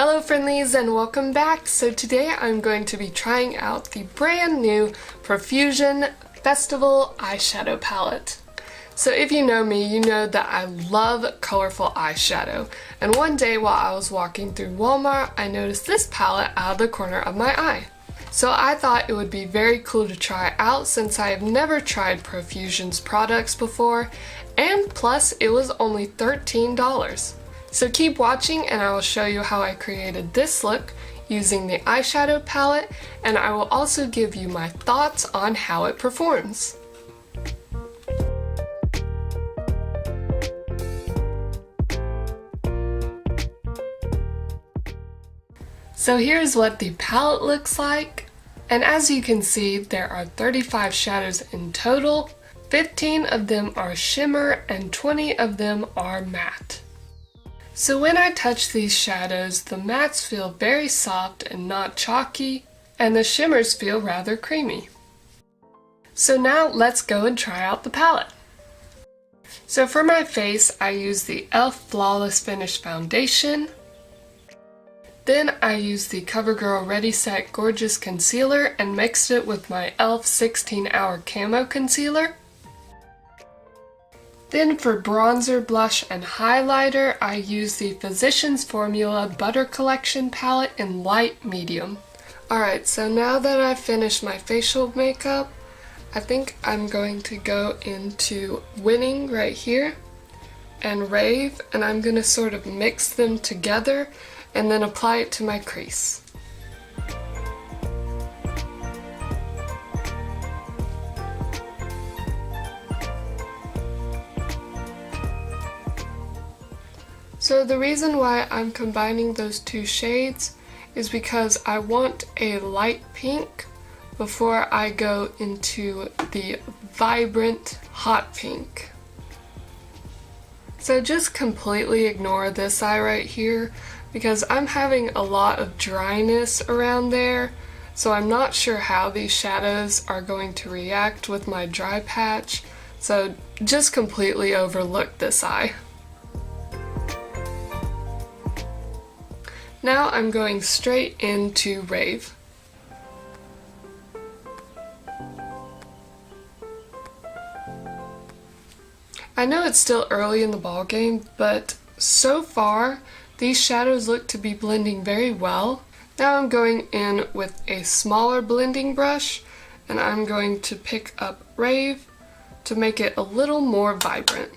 Hello friendlies and welcome back. So today I'm going to be trying out the brand new Profusion Festival Eyeshadow Palette. So if you know me, you know that I love colorful eyeshadow. And one day while I was walking through Walmart, I noticed this palette out of the corner of my eye. So I thought it would be very cool to try out since I have never tried Profusion's products before, and plus it was only $13. So keep watching and I will show you how I created this look using the eyeshadow palette, and I will also give you my thoughts on how it performs. So here's what the palette looks like, and as you can see there are 35 shadows in total. 15 of them are shimmer and 20 of them are matte. So when I touch these shadows, the mattes feel very soft and not chalky, and the shimmers feel rather creamy. So now let's go and try out the palette. So for my face, I use the e.l.f. Flawless Finish Foundation. Then I used the CoverGirl Ready Set Gorgeous Concealer and mixed it with my e.l.f. 16-Hour Camo Concealer. Then for bronzer, blush, and highlighter, I used the Physicians Formula Butter Collection palette in light medium. Alright, so now that I've finished my facial makeup, I think I'm going to go into Winning right here and Rave, and I'm going to sort of mix them together and then apply it to my crease. So the reason why I'm combining those two shades is because I want a light pink before I go into the vibrant hot pink. So just completely ignore this eye right here because I'm having a lot of dryness around there, so I'm not sure how these shadows are going to react with my dry patch, so just completely overlook this eye. Now I'm going straight into Rave. I know it's still early in the ball game, but so far these shadows look to be blending very well. Now I'm going in with a smaller blending brush and I'm going to pick up Rave to make it a little more vibrant.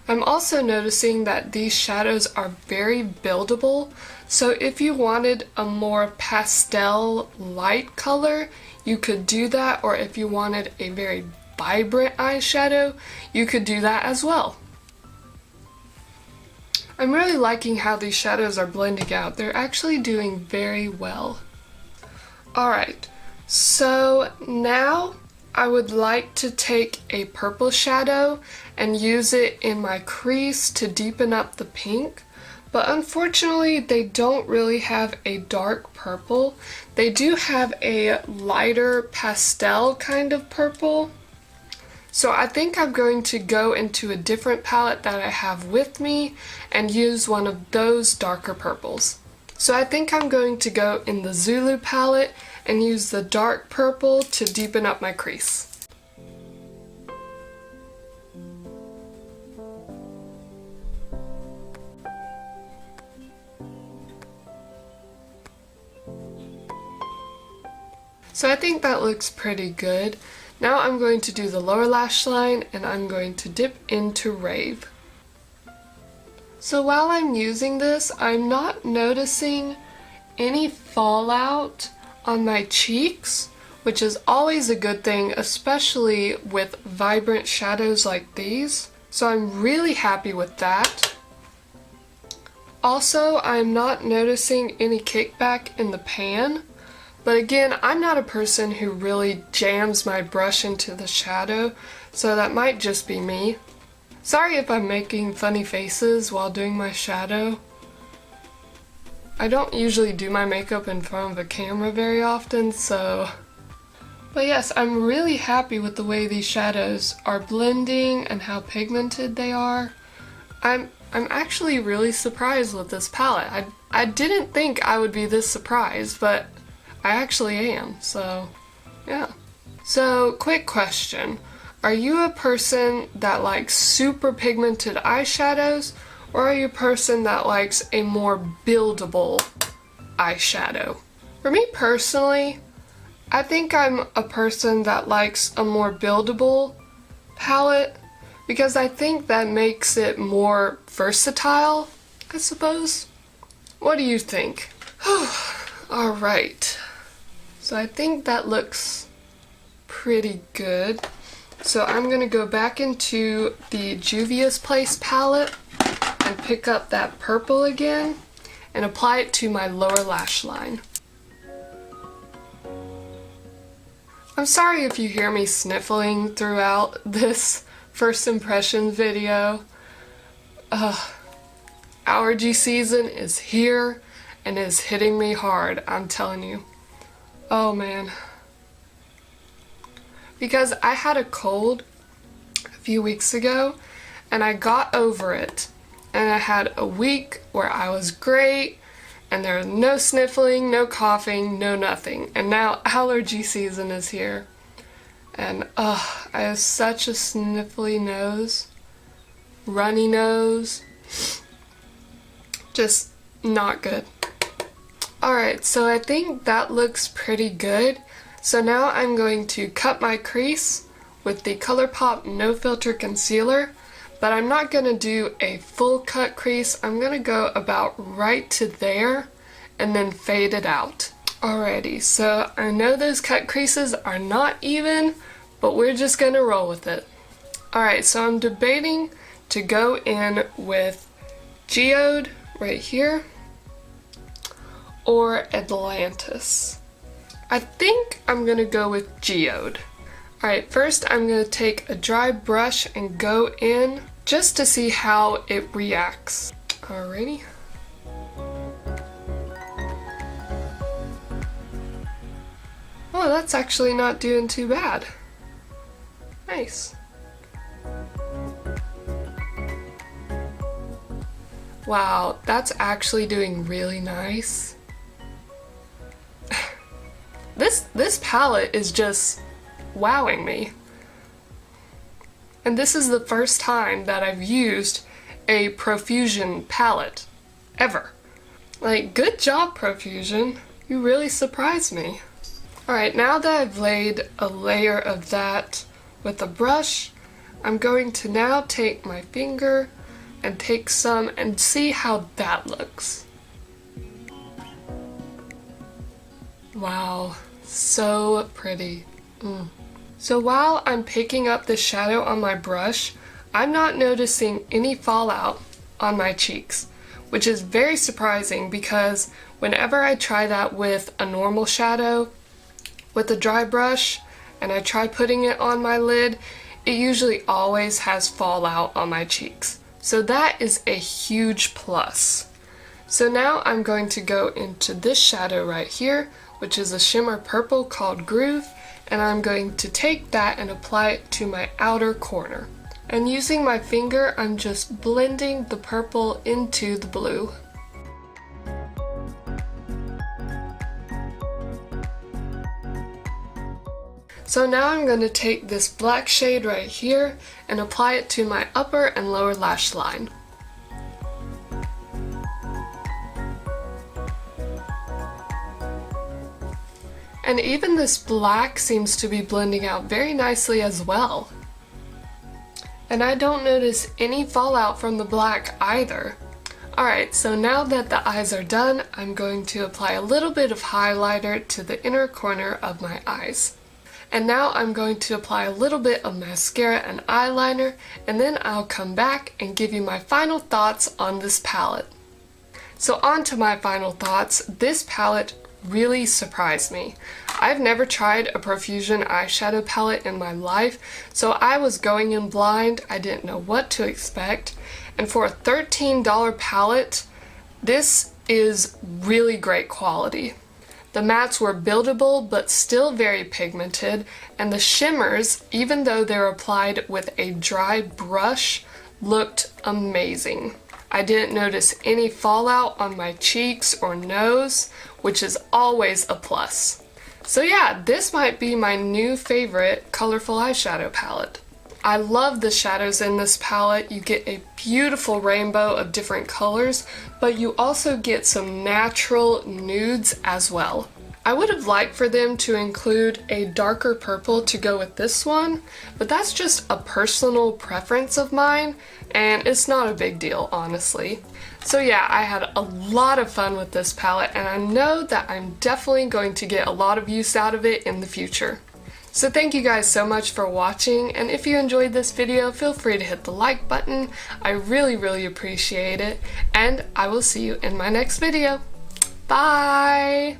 I'm also noticing that these shadows are very buildable, so if you wanted a more pastel light color, you could do that, or if you wanted a very vibrant eyeshadow, you could do that as well. I'm really liking how these shadows are blending out. They're actually doing very well. Alright, so now I would like to take a purple shadow and use it in my crease to deepen up the pink, but unfortunately they don't really have a dark purple. They do have a lighter pastel kind of purple, so I think I'm going to go into a different palette that I have with me and use one of those darker purples. So I think I'm going to go in the Zulu palette and use the dark purple to deepen up my crease. So I think that looks pretty good. Now I'm going to do the lower lash line and I'm going to dip into Rave. So while I'm using this, I'm not noticing any fallout on my cheeks, which is always a good thing, especially with vibrant shadows like these. So I'm really happy with that. Also, I'm not noticing any kickback in the pan. But again, I'm not a person who really jams my brush into the shadow, so that might just be me. Sorry if I'm making funny faces while doing my shadow. I don't usually do my makeup in front of a camera very often, so But yes, I'm really happy with the way these shadows are blending and how pigmented they are. I'm actually really surprised with this palette. I didn't think I would be this surprised, but I actually am, so yeah. So, quick question. Are you a person that likes super pigmented eyeshadows, or are you a person that likes a more buildable eyeshadow? For me personally, I think I'm a person that likes a more buildable palette because I think that makes it more versatile, I suppose. What do you think? Alright, so I think that looks pretty good. So I'm going to go back into the Juvia's Place palette and pick up that purple again and apply it to my lower lash line. I'm sorry if you hear me sniffling throughout this first impression video. Allergy season is here and is hitting me hard, I'm telling you. Oh man. Because I had a cold a few weeks ago and I got over it. And I had a week where I was great and there was no sniffling, no coughing, no nothing. And now allergy season is here. And I have such a sniffly nose, runny nose, just not good. Alright, so I think that looks pretty good. So now I'm going to cut my crease with the ColourPop No Filter Concealer, but I'm not going to do a full cut crease. I'm going to go about right to there and then fade it out. Alrighty, so I know those cut creases are not even, but we're just going to roll with it. Alright, so I'm debating to go in with Geode right here or Atlantis. I think I'm going to go with Geode. Alright, first I'm going to take a dry brush and go in just to see how it reacts. Alrighty. Oh, that's actually not doing too bad. Nice. Wow, that's actually doing really nice. This palette is just wowing me. And this is the first time that I've used a Profusion palette ever. Like, good job, Profusion. You really surprised me. Alright, now that I've laid a layer of that with a brush, I'm going to now take my finger and take some and see how that looks. Wow, so pretty. So while I'm picking up the shadow on my brush, I'm not noticing any fallout on my cheeks, which is very surprising because whenever I try that with a normal shadow, with a dry brush, and I try putting it on my lid, it usually always has fallout on my cheeks. So that is a huge plus. So now I'm going to go into this shadow right here, which is a shimmer purple called Groove, and I'm going to take that and apply it to my outer corner. And using my finger, I'm just blending the purple into the blue. So now I'm going to take this black shade right here and apply it to my upper and lower lash line. And even this black seems to be blending out very nicely as well. And I don't notice any fallout from the black either. Alright, so now that the eyes are done, I'm going to apply a little bit of highlighter to the inner corner of my eyes. And now I'm going to apply a little bit of mascara and eyeliner, and then I'll come back and give you my final thoughts on this palette. So on to my final thoughts. This palette really surprised me. I've never tried a Profusion eyeshadow palette in my life, so I was going in blind. I didn't know what to expect. And for a $13 palette, this is really great quality. The mattes were buildable but still very pigmented, and the shimmers, even though they're applied with a dry brush, looked amazing. I didn't notice any fallout on my cheeks or nose, which is always a plus. So yeah, this might be my new favorite colorful eyeshadow palette. I love the shadows in this palette. You get a beautiful rainbow of different colors, but you also get some natural nudes as well. I would have liked for them to include a darker purple to go with this one, but that's just a personal preference of mine, and it's not a big deal, honestly. So yeah, I had a lot of fun with this palette, and I know that I'm definitely going to get a lot of use out of it in the future. So thank you guys so much for watching, and if you enjoyed this video, feel free to hit the like button. I really appreciate it, and I will see you in my next video. Bye!